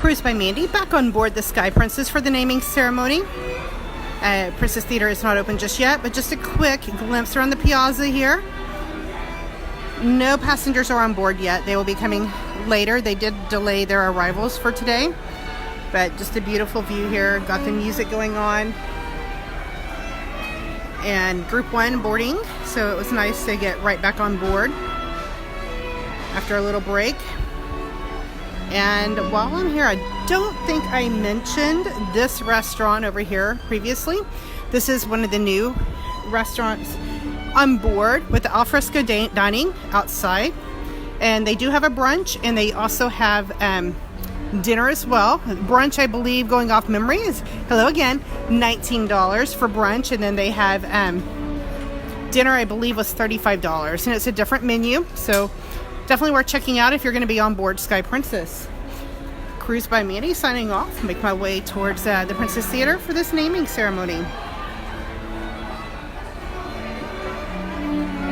Cruise by Mandy, back on board the Sky Princess for the naming ceremony. Princess Theater is not open just yet, but just a quick glimpse around the piazza here. No passengers are on board yet. They will be coming later. They did delay their arrivals for today, but just a beautiful view here. Got the music going on. And Group 1 boarding, so it was nice to get right back on board after a little break. And while I'm here, I don't think I mentioned this restaurant over here previously. This is one of the new restaurants on board with the alfresco dining outside. And they do have a brunch, and they also have dinner as well. Brunch, I believe, going off memory, is, hello again, $19 for brunch. And then they have dinner, I believe, was $35. And it's a different menu, so definitely worth checking out if you're going to be on board Sky Princess. Cruise by Mandy signing off. Make my way towards the Princess Theater for this naming ceremony.